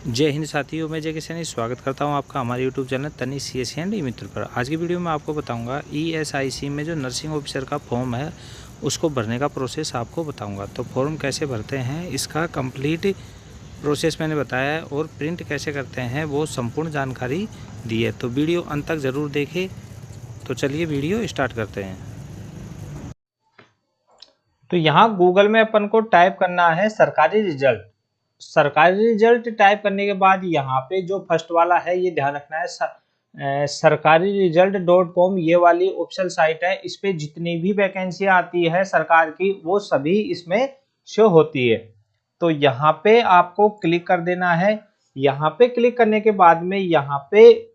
जय हिंद साथियों, मैं जय किशन स्वागत करता हूं आपका हमारे YouTube channel Tanish CSC and Mitra पर। आज की वीडियो में आपको बताऊंगा ESIC में जो नर्सिंग ऑफिसर का फॉर्म है उसको भरने का प्रोसेस आपको बताऊंगा। तो फॉर्म कैसे भरते हैं इसका कंप्लीट प्रोसेस मैंने बताया है और प्रिंट कैसे करते हैं वो संपूर्ण जानकारी दी है। तो वीडियो अंत तक ज़रूर देखें। तो चलिए वीडियो स्टार्ट करते हैं। तो यहाँ गूगल में अपन को टाइप करना है सरकारी रिजल्ट। सरकारी रिजल्ट टाइप करने के बाद यहाँ पे जो फर्स्ट वाला है ये ध्यान रखना है, सरकारी रिजल्ट .com ये वाली ऑफिशियल साइट है। इस पे जितनी भी वैकेंसी आती है सरकार की वो सभी इसमें शो होती है। तो यहाँ पे आपको क्लिक कर देना है। यहाँ पे क्लिक करने के बाद में यहाँ पे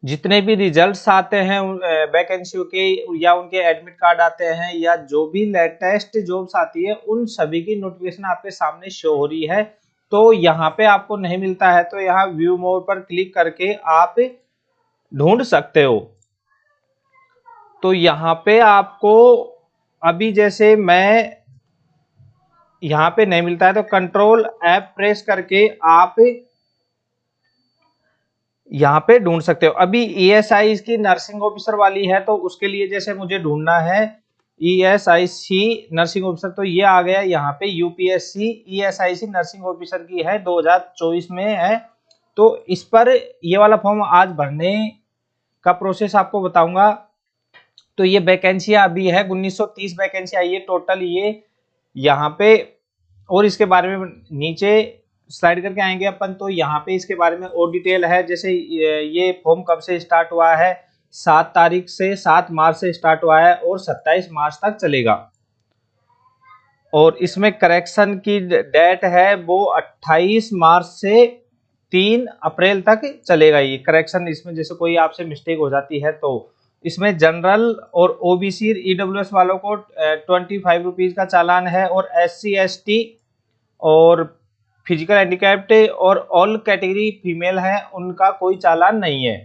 जितने भी रिजल्ट्स आते हैं वैकेंसी के या उनके एडमिट कार्ड आते हैं या जो भी लेटेस्ट जॉब्स आती है उन सभी की नोटिफिकेशन आपके सामने शो हो रही है। तो यहाँ पे आपको नहीं मिलता है तो यहाँ व्यू मोर पर क्लिक करके आप ढूंढ सकते हो। तो यहाँ पे आपको अभी जैसे मैं यहाँ पे नहीं मिलता है तो कंट्रोल ऐप प्रेस करके आप यहाँ पे ढूंढ सकते हो। अभी ESI इसकी नर्सिंग ऑफिसर वाली है तो उसके लिए जैसे मुझे ढूंढना है ESIC नर्सिंग ऑफिसर, तो ये आ गया यहाँ पे UPSC ESIC नर्सिंग ऑफिसर की है 2024 में है। तो इस पर ये वाला फॉर्म आज भरने का प्रोसेस आपको बताऊंगा। तो ये वैकेंसी अभी है 1930 वैकेंसी आई है टोटल ये यहाँ पे। और इसके बारे में नीचे स्लाइड करके आएंगे अपन तो यहाँ पे इसके बारे में और डिटेल है। जैसे ये फॉर्म कब से स्टार्ट हुआ है, 7 मार्च से स्टार्ट हुआ है और 27 मार्च तक चलेगा। और इसमें करेक्शन की डेट है वो 28 मार्च से 3 अप्रैल तक चलेगा ये करेक्शन। इसमें जैसे कोई आपसे मिस्टेक हो जाती है तो इसमें जनरल और OBC EWS वालों को 25 रुपीज का चालान है और SC ST और फिजिकल हैंडीकैप्ड और ऑल कैटेगरी फीमेल है उनका कोई चालान नहीं है।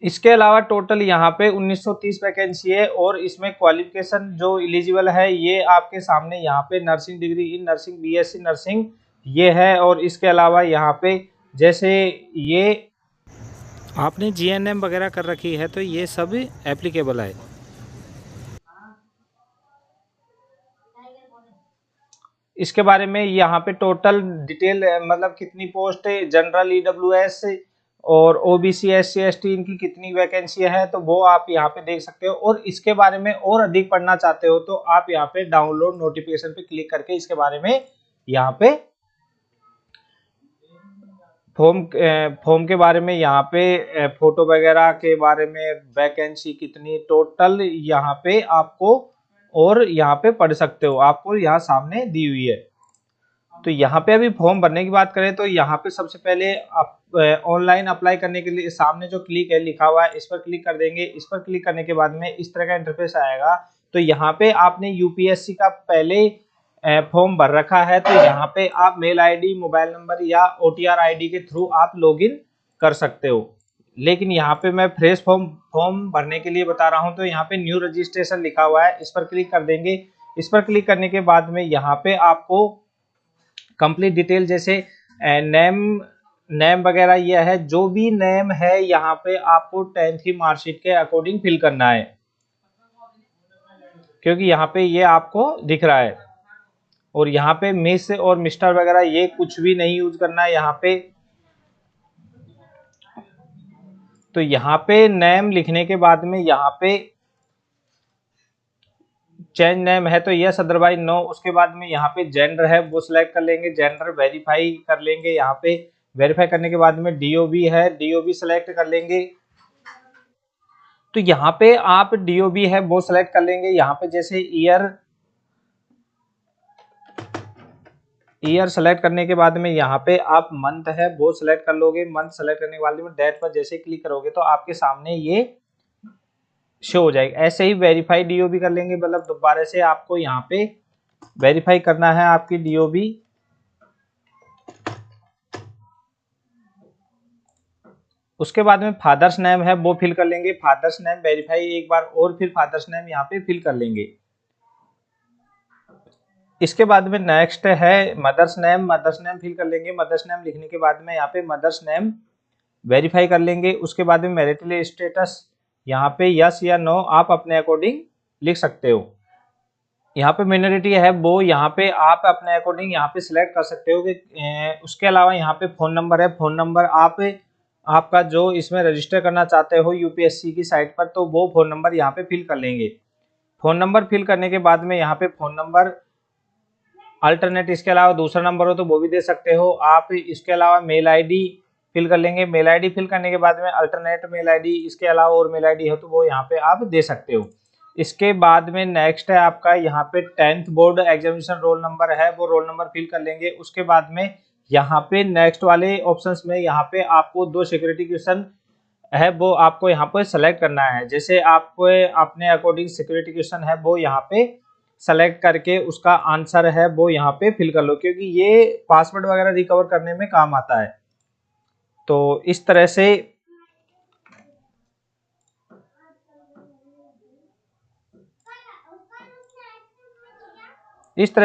इसके अलावा टोटल यहाँ पे 1930 वैकेंसी है और इसमें क्वालिफिकेशन जो एलिजिबल है ये आपके सामने यहाँ पे nursing degree in nursing BSc nursing ये है। और इसके अलावा यहाँ पे जैसे ये आपने GNM वगैरह कर रखी है तो ये सब एप्लीकेबल है। इसके बारे में यहाँ पे टोटल डिटेल मतलब कितनी पोस्ट है, जनरल EWS और OBC SC ST इनकी कितनी वैकेंसी है तो वो आप यहाँ पे देख सकते हो। और इसके बारे में और अधिक पढ़ना चाहते हो तो आप यहाँ पे डाउनलोड नोटिफिकेशन पे क्लिक करके इसके बारे में यहाँ पे फॉर्म के बारे में यहाँ पे फोटो वगैरह के बारे में वैकेंसी कितनी टोटल यहाँ पे आपको और यहाँ पे पढ़ सकते हो, आपको यहाँ सामने दी हुई है। तो यहाँ पे अभी फॉर्म भरने की बात करें तो यहाँ पे सबसे पहले आप ऑनलाइन अप्लाई करने के लिए सामने जो क्लिक है लिखा हुआ है इस पर क्लिक कर देंगे। इस पर क्लिक करने के बाद में इस तरह का इंटरफेस आएगा। तो यहाँ पे आपने UPSC का पहले फॉर्म भर रखा है तो यहाँ पे आप मेल ID मोबाइल नंबर या OTR ID के थ्रू आप लॉगिन कर सकते हो। लेकिन यहाँ पे मैं फ्रेश फॉर्म भरने के लिए बता रहा हूँ तो यहाँ पे न्यू रजिस्ट्रेशन लिखा हुआ है, इस पर क्लिक कर देंगे। इस पर क्लिक करने के बाद में यहाँ पे आपको कंप्लीट डिटेल जैसे नेम वगैरह ये है, जो भी नेम है यहाँ पे आपको 10th की मार्कशीट के अकॉर्डिंग फिल करना है क्योंकि यहाँ पे ये आपको दिख रहा है। और यहाँ पे मिस और मिस्टर वगैरह ये कुछ भी नहीं यूज करना है यहाँ पे। तो यहाँ पे नेम लिखने के बाद में यहाँ पे चेंज नेम है तो यस अदरवाइज नो। उसके बाद में यहाँ पे जेंडर है वो सिलेक्ट कर लेंगे, जेंडर वेरीफाई कर लेंगे। यहाँ पे वेरीफाई करने के बाद में DOB है, DOB सिलेक्ट कर लेंगे। तो यहाँ पे आप DOB है वो सिलेक्ट कर लेंगे। यहाँ पे जैसे ईयर सेलेक्ट करने के बाद में यहाँ पे आप मंथ है वो सिलेक्ट कर लोगे। मंथ सेलेक्ट करने के बाद में डेट पर जैसे क्लिक करोगे तो आपके सामने ये शो हो जाएगा। ऐसे ही वेरीफाई DOB कर लेंगे, मतलब दोबारा से आपको यहाँ पे वेरीफाई करना है आपकी DOB। उसके बाद में फादर्स नेम है वो फिल कर लेंगे। फादर्स नेम वेरीफाई एक बार और फिर फादर्स नेम यहाँ पे फिल कर लेंगे। इसके बाद में नेक्स्ट है mother's name. Mother's name fill कर लेंगे। मदर्स नेम लिखने के बाद में यहाँ पे मदर्स नेम वेरीफाई कर लेंगे। उसके बाद में मैरिटल स्टेटस यहाँ पे यस या नो आप अपने अकॉर्डिंग लिख सकते हो। यहाँ पे मिनोरिटी है वो यहाँ पे आप अपने अकॉर्डिंग यहाँ पे सिलेक्ट कर सकते हो कि उसके अलावा यहाँ पे फ़ोन नंबर है। फ़ोन नंबर आप आपका जो इसमें रजिस्टर करना चाहते हो यूपीएससी की साइट पर, तो वो फ़ोन नंबर यहाँ पे फिल कर लेंगे। फ़ोन नंबर फिल करने के बाद में यहाँ पे फ़ोन नंबर अल्टरनेट इसके अलावा दूसरा नंबर हो तो वो भी दे सकते हो आप। इसके अलावा मेल आईडी फिल कर लेंगे। मेल आईडी फिल करने के बाद में अल्टरनेट मेल आईडी इसके अलावा और मेल आईडी हो तो वो यहाँ पे आप दे सकते हो। इसके बाद में नेक्स्ट है आपका यहाँ पे 10th board examination roll number है, वो रोल नंबर फिल कर लेंगे। उसके बाद में यहाँ पे नेक्स्ट वाले ऑप्शंस में यहाँ पे आपको 2 सिक्योरिटी क्वेश्चन है वो आपको यहाँ पे सेलेक्ट करना है। जैसे आपको अपने अकॉर्डिंग सिक्योरिटी क्वेश्चन है वो यहाँ पे सेलेक्ट करके उसका आंसर है वो यहाँ पे फिल कर लो, क्योंकि ये पासवर्ड वगैरह रिकवर करने में काम आता है। तो इस तरह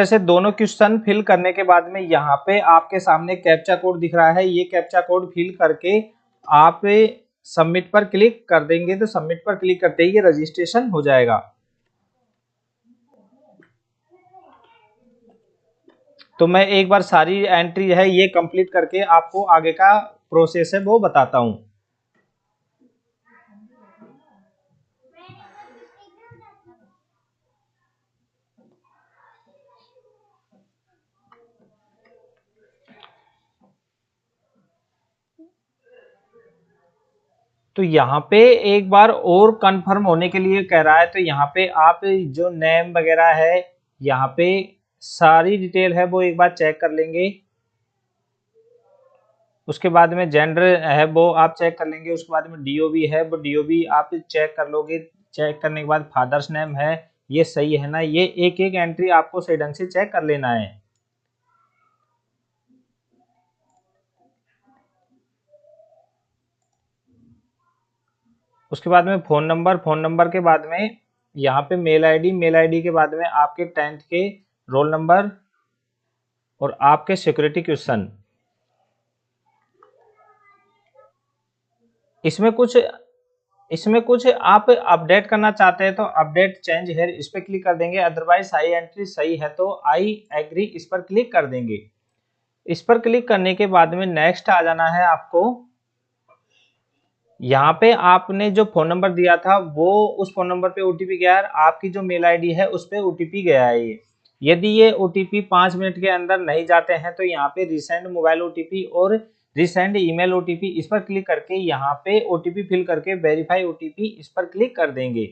से दोनों क्वेश्चन फिल करने के बाद में यहाँ पे आपके सामने कैप्चा कोड दिख रहा है। ये कैप्चा कोड फिल करके आप सबमिट पर क्लिक कर देंगे तो सबमिट पर क्लिक करते ही ये रजिस्ट्रेशन हो जाएगा। तो मैं एक बार सारी एंट्री है ये कंप्लीट करके आपको आगे का प्रोसेस है वो बताता हूँ। तो यहाँ पे एक बार और कंफर्म होने के लिए कह रहा है, तो यहाँ पे आप जो नेम वगैरह है यहाँ पे सारी डिटेल है वो एक बार चेक कर लेंगे। उसके बाद में जेंडर है वो आप चेक कर लेंगे। उसके बाद में डीओबी है वो डीओबी आप चेक कर लोगे। चेक करने के बाद फादर्स नेम है ये सही है ना, ये एक एक एंट्री आपको सही ढंग से चेक कर लेना है। उसके बाद में फ़ोन नंबर के बाद में यहाँ पे मेल आईडी के बाद में आपके 10th के रोल नंबर और आपके सिक्योरिटी क्वेश्चन। इसमें कुछ आप अपडेट करना चाहते हैं तो अपडेट चेंज हेयर इस पर क्लिक कर देंगे। अदरवाइज सारी एंट्री सही है तो आई एग्री इस पर क्लिक कर देंगे। इस पर क्लिक करने के बाद में नेक्स्ट आ जाना है आपको। यहाँ पे आपने जो फोन नंबर दिया था वो उस फोन नंबर पे ओटीपी गया है, आपकी जो मेल आईडी है उस पे ओटीपी गया है। ये यदि ये ओटीपी 5 मिनट के अंदर नहीं जाते हैं तो यहाँ पे रिसेंड मोबाइल ओटीपी और रिसेंड ईमेल ओटीपी इस पर क्लिक करके यहाँ पे ओटीपी फिल करके वेरीफाई ओटीपी इस पर क्लिक कर देंगे।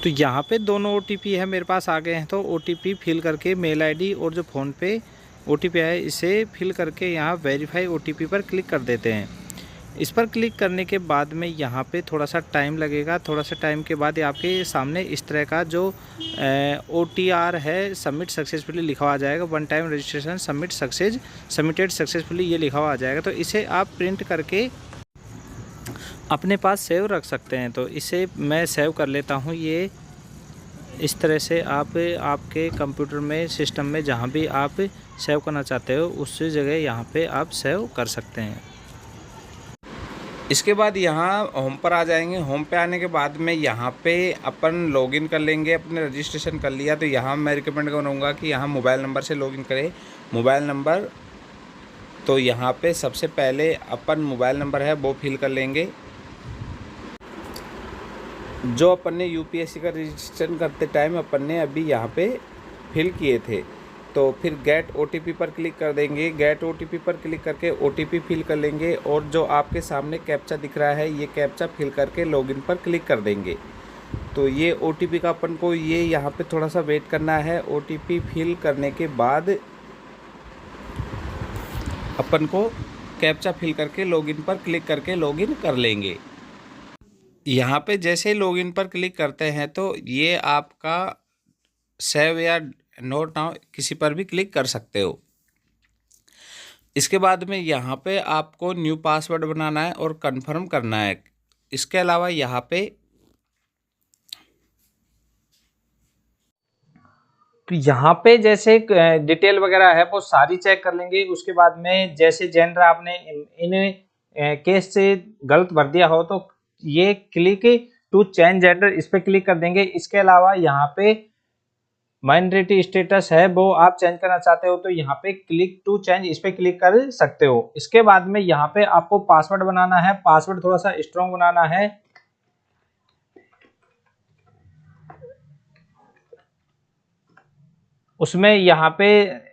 तो यहाँ पे दोनों ओटीपी है मेरे पास आ गए हैं, तो ओटीपी फिल करके मेल आईडी और जो फ़ोन पे ओटीपी है इसे फिल करके यहाँ वेरीफाई ओटीपी पर क्लिक कर देते हैं। इस पर क्लिक करने के बाद में यहाँ पे थोड़ा सा टाइम लगेगा। थोड़ा सा टाइम के बाद आपके सामने इस तरह का जो OTR है सबमिट सक्सेसफुली लिखा हुआ आ जाएगा। 1 टाइम रजिस्ट्रेशन सबमिटेड सक्सेसफुली ये लिखा हुआ आ जाएगा। तो इसे आप प्रिंट करके अपने पास सेव रख सकते हैं। तो इसे मैं सेव कर लेता हूँ। ये इस तरह से आप आपके कंप्यूटर में सिस्टम में जहाँ भी आप सेव करना चाहते हो उस जगह यहाँ पे आप सेव कर सकते हैं। इसके बाद यहाँ होम पर आ जाएंगे। होम पे आने के बाद में यहाँ पे अपन लॉगिन कर लेंगे। अपने रजिस्ट्रेशन कर लिया तो यहाँ मैं रिकमेंड करूँगा कि यहाँ मोबाइल नंबर से लॉगिन करें। मोबाइल नंबर तो यहाँ पे सबसे पहले अपन मोबाइल नंबर है वो फिल कर लेंगे जो अपन ने यूपीएससी का रजिस्ट्रेशन करते टाइम अपन ने अभी यहाँ पे फिल किए थे। तो फिर गेट ओटीपी पर क्लिक कर देंगे। गेट ओटीपी पर क्लिक करके ओटीपी फिल कर लेंगे और जो आपके सामने कैप्चा दिख रहा है ये कैप्चा फिल करके लॉगिन पर क्लिक कर देंगे। तो ये ओटीपी का अपन को ये यहाँ पे थोड़ा सा वेट करना है। ओटीपी फिल करने के बाद अपन को कैप्चा फिल करके लॉगिन पर क्लिक करके लॉगिन कर लेंगे। यहाँ पे जैसे लॉगिन पर क्लिक करते हैं तो ये आपका सेव या नोट नाउ किसी पर भी क्लिक कर सकते हो। इसके बाद में यहाँ पे आपको न्यू पासवर्ड बनाना है और कंफर्म करना है। इसके अलावा यहाँ पे तो यहाँ पे जैसे डिटेल वगैरह है वो सारी चेक कर लेंगे। उसके बाद में जैसे जेंडर आपने इन केस से गलत भर दिया हो तो ये क्लिक टू चेंज जेंडर इस पे क्लिक कर देंगे। इसके अलावा यहाँ पे माइनॉरिटी स्टेटस है वो आप चेंज करना चाहते हो तो यहाँ पे क्लिक टू चेंज इस पे क्लिक कर सकते हो। इसके बाद में यहाँ पे आपको पासवर्ड बनाना है। पासवर्ड थोड़ा सा स्ट्रॉन्ग बनाना है। उसमें यहाँ पे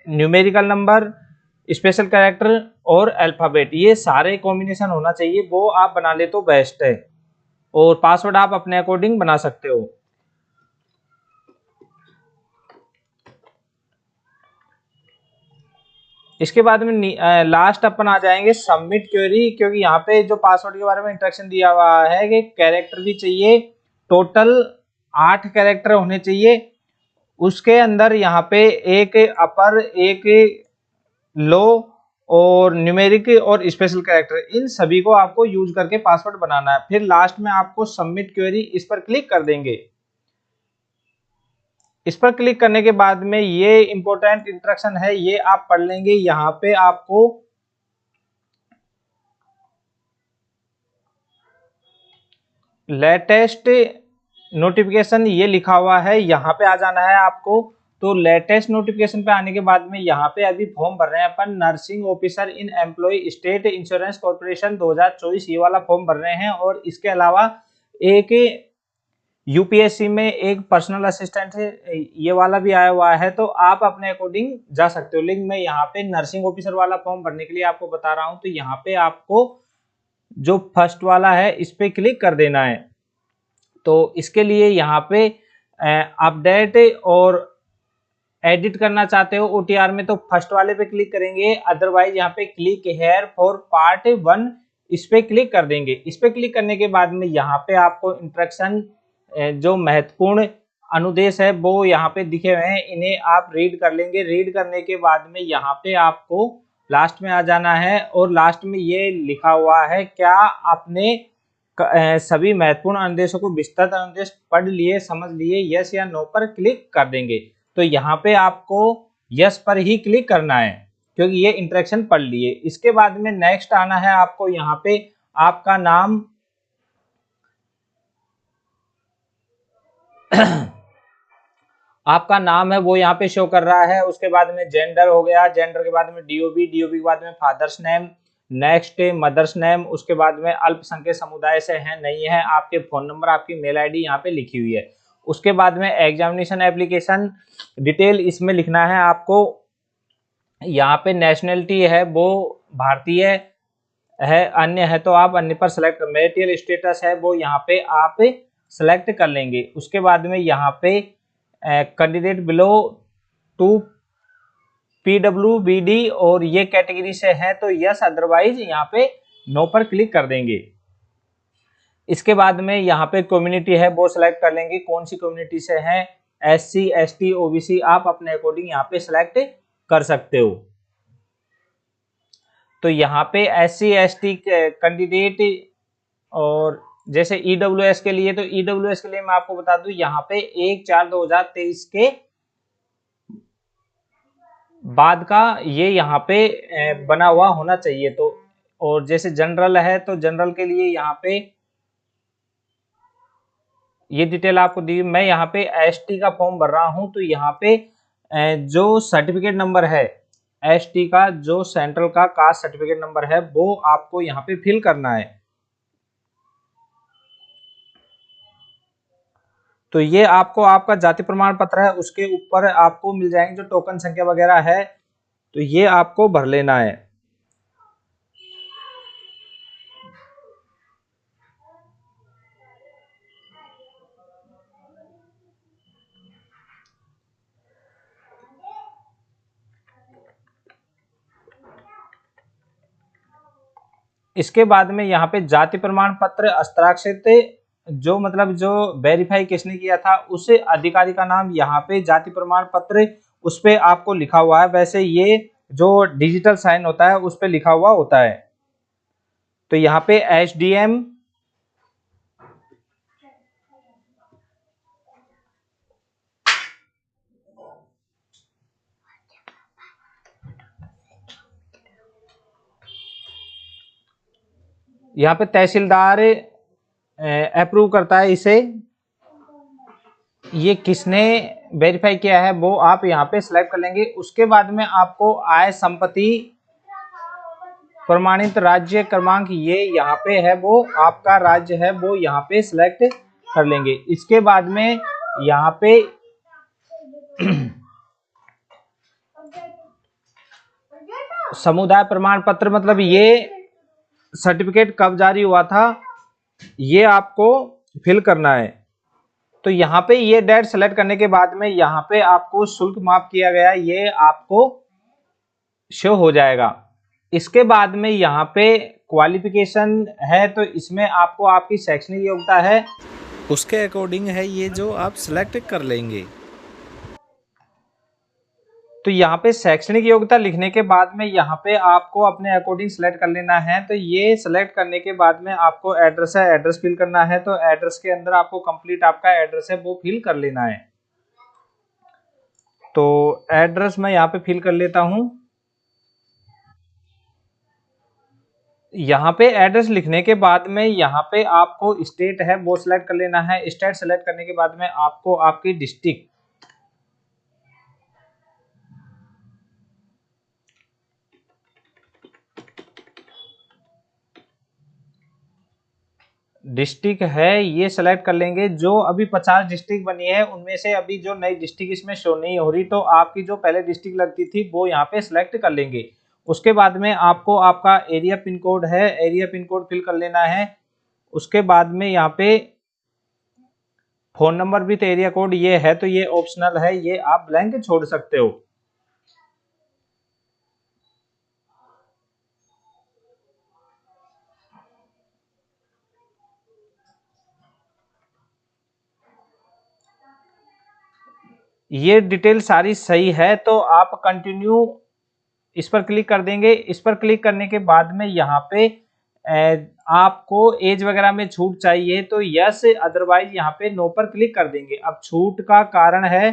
न्यूमेरिकल नंबर, स्पेशल कैरेक्टर और अल्फाबेट ये सारे कॉम्बिनेशन होना चाहिए, वो आप बना ले तो बेस्ट है। और पासवर्ड आप अपने अकॉर्डिंग बना सकते हो। इसके बाद में लास्ट अपन आ जाएंगे सबमिट क्वेरी, क्योंकि यहाँ पे जो पासवर्ड के बारे में इंस्ट्रक्शन दिया हुआ है कि कैरेक्टर भी चाहिए, टोटल 8 कैरेक्टर होने चाहिए। उसके अंदर यहाँ पे एक अपर, एक लो और न्यूमेरिक और स्पेशल कैरेक्टर, इन सभी को आपको यूज करके पासवर्ड बनाना है। फिर लास्ट में आपको सबमिट क्वेरी इस पर क्लिक कर देंगे। इस पर क्लिक करने के बाद में ये इंपॉर्टेंट इंस्ट्रक्शन है, ये आप पढ़ लेंगे। यहाँ पे आपको लेटेस्ट नोटिफिकेशन ये लिखा हुआ है, यहाँ पे आ जाना है आपको। तो लेटेस्ट नोटिफिकेशन पे आने के बाद में यहाँ पे अभी फॉर्म भर रहे हैं अपन, nursing officer in employ state insurance corporation 2024 ये वाला फॉर्म भर रहे हैं। और इसके अलावा एक यूपीएससी में एक पर्सनल असिस्टेंट ये वाला भी आया हुआ है, तो आप अपने अकॉर्डिंग जा सकते हो। लिंक मैं यहाँ पे नर्सिंग ऑफिसर वाला फॉर्म भरने के लिए आपको बता रहा हूँ। तो यहाँ पे आपको जो फर्स्ट वाला है इस पे क्लिक कर देना है। तो इसके लिए यहाँ पे अपडेट और एडिट करना चाहते हो ओटीआर में तो फर्स्ट वाले पे क्लिक करेंगे, अदरवाइज यहाँ पे क्लिक हेयर फॉर पार्ट 1 इस पे क्लिक कर देंगे। इस पे क्लिक करने के बाद में यहाँ पे आपको इंस्ट्रक्शन जो महत्वपूर्ण अनुदेश है वो यहाँ पे दिखे हुए हैं, इन्हें आप रीड कर लेंगे। रीड करने के बाद में यहाँ पे आपको लास्ट में आ जाना है और लास्ट में ये लिखा हुआ है क्या आपने सभी महत्वपूर्ण अनुदेशों को विस्तृत अनुदेश पढ़ लिए, समझ लिए, यस या नो पर क्लिक कर देंगे। तो यहाँ पे आपको यस पर ही क्लिक करना है क्योंकि ये इंस्ट्रक्शन पढ़ लिए। इसके बाद में नेक्स्ट आना है आपको, यहाँ पे आपका नाम आपका नाम है वो यहाँ पे शो कर रहा है। उसके बाद में जेंडर हो गया, जेंडर के बाद में डीओबी, डीओबी के बाद में father's name, next mother's name. उसके बाद में अल्पसंख्यक समुदाय से है नहीं है, आपके फोन नंबर, आपकी मेल आईडी यहाँ पे लिखी हुई है। उसके बाद में एग्जामिनेशन एप्लीकेशन डिटेल इसमें लिखना है आपको। यहाँ पे नेशनलिटी है वो भारतीय है, अन्य है तो आप अन्य पर सेलेक्ट, मैरिटल स्टेटस है वो यहाँ पे आप सेलेक्ट कर लेंगे। उसके बाद में यहाँ पे कैंडिडेट बिलो टू पीडब्ल्यूबीडी और ये कैटेगरी से है तो यस, अदरवाइज यहाँ पे नो पर क्लिक कर देंगे। इसके बाद में यहाँ पे कम्युनिटी है वो सिलेक्ट कर लेंगे, कौन सी कम्युनिटी से है, एससी, एसटी, ओबीसी, आप अपने अकॉर्डिंग यहाँ पे सिलेक्ट कर सकते हो। तो यहाँ पे एससी एसटी कैंडिडेट और जैसे ईडब्ल्यूएस के लिए, तो ईडब्ल्यूएस के लिए मैं आपको बता दूं यहाँ पे 1/4/2023 के बाद का ये यहाँ पे बना हुआ होना चाहिए। तो और जैसे जनरल है तो जनरल के लिए यहाँ पे ये डिटेल आपको दी। मैं यहाँ पे एसटी का फॉर्म भर रहा हूँ तो यहाँ पे जो सर्टिफिकेट नंबर है एसटी का, जो सेंट्रल का कास्ट सर्टिफिकेट नंबर है वो आपको यहाँ पे फिल करना है। तो ये आपको आपका जाति प्रमाण पत्र है उसके ऊपर आपको मिल जाएंगे जो टोकन संख्या वगैरह है, तो ये आपको भर लेना है। इसके बाद में यहाँ पे जाति प्रमाण पत्र हस्ताक्षरित, जो मतलब जो वेरीफाई किसने किया था उस अधिकारी का नाम यहाँ पे जाति प्रमाण पत्र उस पे आपको लिखा हुआ है। वैसे ये जो डिजिटल साइन होता है उस पे लिखा हुआ होता है। तो यहाँ पे एसडीएम, यहाँ पे तहसीलदार अप्रूव करता है इसे। ये किसने वेरीफाई किया है वो आप यहाँ पे सिलेक्ट कर लेंगे। उसके बाद में आपको आय संपत्ति प्रमाणित राज्य क्रमांक ये यहाँ पे है, वो आपका राज्य है वो यहाँ पे सिलेक्ट कर लेंगे। इसके बाद में यहाँ पे समुदाय प्रमाण पत्र, मतलब ये सर्टिफिकेट कब जारी हुआ था ये आपको फिल करना है। तो यहाँ पे ये डेट सेलेक्ट करने के बाद में यहाँ पे आपको शुल्क माफ किया गया ये आपको शो हो जाएगा। इसके बाद में यहाँ पे क्वालिफिकेशन है, तो इसमें आपको आपकी शैक्षणिक योग्यता है उसके अकॉर्डिंग है ये जो आप सिलेक्ट कर लेंगे। तो यहाँ पे शैक्षणिक योग्यता लिखने के बाद में यहाँ पे आपको अपने अकॉर्डिंग सेलेक्ट कर लेना है। तो ये सेलेक्ट करने के बाद में आपको एड्रेस है, एड्रेस फिल करना है। तो एड्रेस के अंदर आपको कंप्लीट आपका एड्रेस है वो फिल कर लेना है। तो एड्रेस मैं यहाँ पे फिल कर लेता हूँ। यहाँ पे एड्रेस लिखने के बाद में यहाँ पे आपको स्टेट है वो सिलेक्ट कर लेना है। स्टेट सेलेक्ट करने के बाद में आपको आपकी डिस्ट्रिक्ट, डिस्ट्रिक्ट है ये सेलेक्ट कर लेंगे। जो अभी 50 डिस्ट्रिक्ट बनी है उनमें से अभी जो नई डिस्ट्रिक्ट इसमें शो नहीं हो रही, तो आपकी जो पहले डिस्ट्रिक्ट लगती थी वो यहाँ पे सिलेक्ट कर लेंगे। उसके बाद में आपको आपका एरिया पिन कोड है, एरिया पिन कोड फिल कर लेना है। उसके बाद में यहाँ पे phone number with area code ये है, तो ये ऑप्शनल है, ये आप ब्लैंक छोड़ सकते हो। ये डिटेल सारी सही है तो आप कंटिन्यू इस पर क्लिक कर देंगे। इस पर क्लिक करने के बाद में यहाँ पे आपको एज वगैरह में छूट चाहिए तो यस, अदरवाइज यहाँ पे नो पर क्लिक कर देंगे। अब छूट का कारण है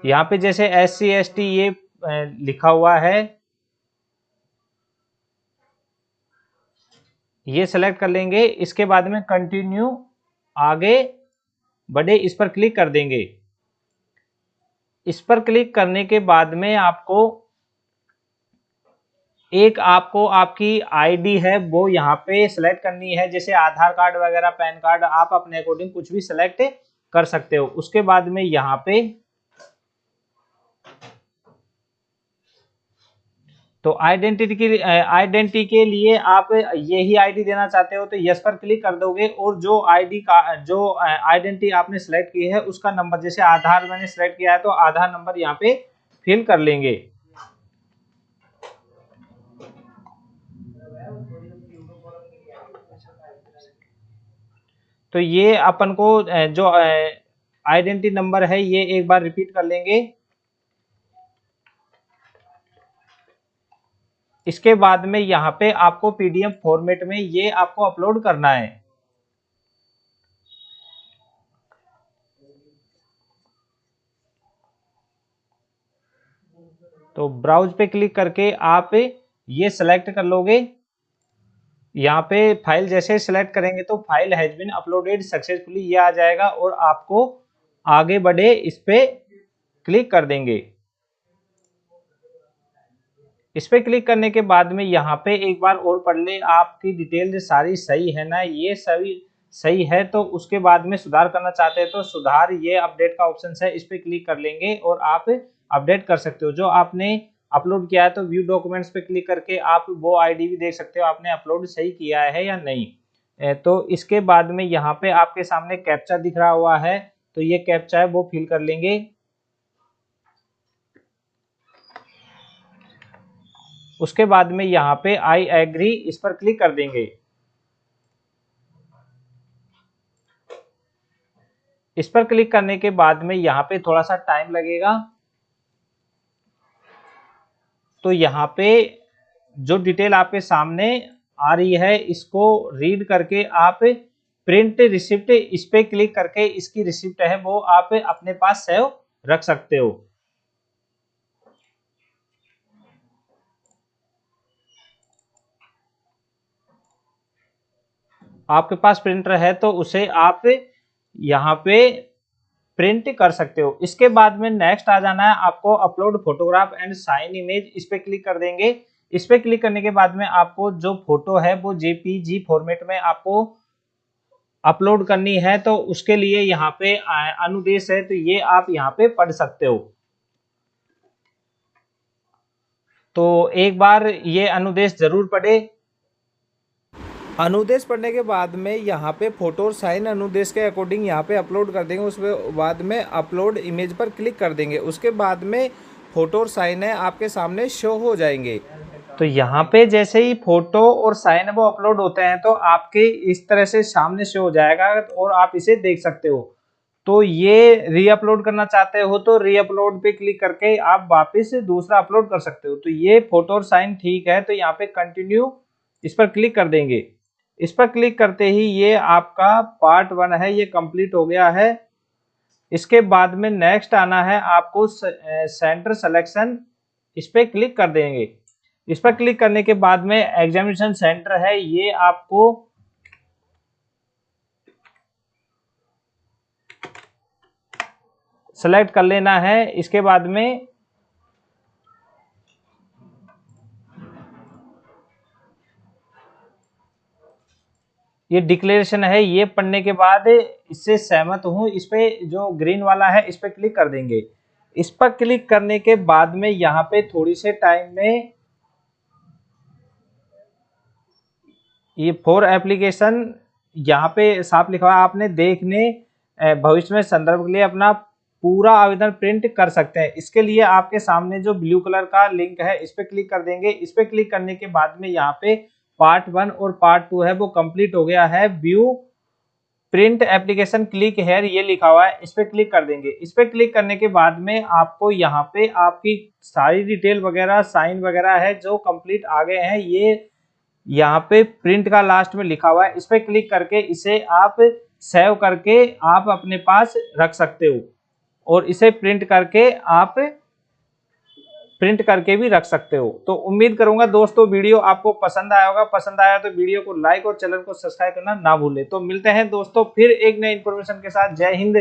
यहाँ पे जैसे SC ST ये लिखा हुआ है, ये सेलेक्ट कर लेंगे। इसके बाद में कंटिन्यू आगे बढ़े इस पर क्लिक कर देंगे। इस पर क्लिक करने के बाद में आपको आपको आपकी आईडी है वो यहाँ पे सिलेक्ट करनी है, जैसे आधार कार्ड वगैरह, पैन कार्ड, आप अपने अकॉर्डिंग कुछ भी सिलेक्ट कर सकते हो। उसके बाद में यहाँ पे तो आइडेंटिटी के लिए आप यही आईडी देना चाहते हो तो यस पर क्लिक कर दोगे। और जो आइडेंटिटी आपने सिलेक्ट की है उसका नंबर, जैसे आधार मैंने सिलेक्ट किया है तो आधार नंबर यहाँ पे फिल कर लेंगे। तो ये अपन को जो आइडेंटिटी नंबर है ये एक बार रिपीट कर लेंगे। इसके बाद में यहाँ पे आपको PDF फॉर्मेट में ये आपको अपलोड करना है। तो ब्राउज पे क्लिक करके आप ये सेलेक्ट कर लोगे। यहाँ पे फाइल जैसे सेलेक्ट करेंगे तो file has been uploaded successfully ये आ जाएगा और आपको आगे बढ़े इस पे क्लिक कर देंगे। इस पे क्लिक करने के बाद में यहाँ पे एक बार और पढ़ ले, आपकी डिटेल सारी सही है ना, ये सभी सही है। तो उसके बाद में सुधार करना चाहते हैं तो सुधार, ये अपडेट का ऑप्शन है, इस पे क्लिक कर लेंगे और आप अपडेट कर सकते हो। जो आपने अपलोड किया है तो व्यू डॉक्यूमेंट्स पे क्लिक करके आप वो आईडी भी देख सकते हो आपने अपलोड सही किया है या नहीं। तो इसके बाद में यहाँ पे आपके सामने कैप्चा दिख रहा हुआ है, तो ये कैप्चा है वो फिल कर लेंगे। उसके बाद में यहाँ पे आई एग्री इस पर क्लिक कर देंगे। इस पर क्लिक करने के बाद में यहाँ पे थोड़ा सा टाइम लगेगा। तो यहाँ पे जो डिटेल आपके सामने आ रही है इसको रीड करके आप प्रिंट रिसिप्ट इस पे क्लिक करके इसकी रिसिप्ट है वो आप अपने पास सेव रख सकते हो। आपके पास प्रिंटर है तो उसे आप यहाँ पे प्रिंट कर सकते हो। इसके बाद में नेक्स्ट आ जाना है आपको upload photograph and sign image, इस पे क्लिक कर देंगे। इस पे क्लिक करने के बाद में आपको जो फोटो है वो जेपीजी फॉर्मेट में आपको अपलोड करनी है, तो उसके लिए यहाँ पे अनुदेश है, तो ये आप यहाँ पे पढ़ सकते हो। तो एक बार ये अनुदेश जरूर पढ़े। अनुदेश पढ़ने के बाद में यहाँ पे फोटो और साइन अनुदेश के अकॉर्डिंग यहाँ पे अपलोड कर देंगे। उसके बाद में अपलोड इमेज पर क्लिक कर देंगे। उसके बाद में फोटो और साइन है आपके सामने शो हो जाएंगे। तो यहाँ पे जैसे ही फोटो और साइन वो अपलोड होते हैं तो आपके इस तरह से सामने शो हो जाएगा और आप इसे देख सकते हो। तो ये री अपलोड करना चाहते हो तो री अपलोड पे क्लिक करके आप वापस दूसरा अपलोड कर सकते हो। तो ये फोटो और साइन ठीक है, तो यहाँ पे कंटिन्यू इस पर क्लिक कर देंगे। इस पर क्लिक करते ही ये आपका पार्ट 1 है, ये कंप्लीट हो गया है। इसके बाद में नेक्स्ट आना है आपको सेंटर सिलेक्शन, इस पे क्लिक कर देंगे। इस पर क्लिक करने के बाद में एग्जामिनेशन सेंटर है, ये आपको सेलेक्ट कर लेना है। इसके बाद में ये डिक्लेरेशन है, ये पढ़ने के बाद इससे सहमत हूं, इस पे जो ग्रीन वाला है इस पे क्लिक कर देंगे। इस पर क्लिक करने के बाद में यहाँ पे थोड़ी से टाइम में ये फॉर एप्लीकेशन यहाँ पे साफ लिखा हुआ है, आपने देखने भविष्य में संदर्भ के लिए अपना पूरा आवेदन प्रिंट कर सकते हैं। इसके लिए आपके सामने जो ब्लू कलर का लिंक है इस पे क्लिक कर देंगे। इस पे क्लिक करने के बाद में यहाँ पे पार्ट 1 और पार्ट 2 है वो कंप्लीट हो गया है। View print application click here ये लिखा हुआ है, इस पे क्लिक कर देंगे। इस पे क्लिक करने के बाद में आपको यहाँ पे आपकी सारी डिटेल वगैरह साइन वगैरह है जो कंप्लीट आ गए हैं, ये यहाँ पे प्रिंट का लास्ट में लिखा हुआ है, इस पे क्लिक करके इसे आप सेव करके आप अपने पास रख सकते हो और इसे प्रिंट करके भी रख सकते हो। तो उम्मीद करूंगा दोस्तों वीडियो आपको पसंद आया होगा। पसंद आया तो वीडियो को लाइक और चैनल को सब्सक्राइब करना ना भूलें। तो मिलते हैं दोस्तों फिर एक नए इंफॉर्मेशन के साथ। जय हिंद,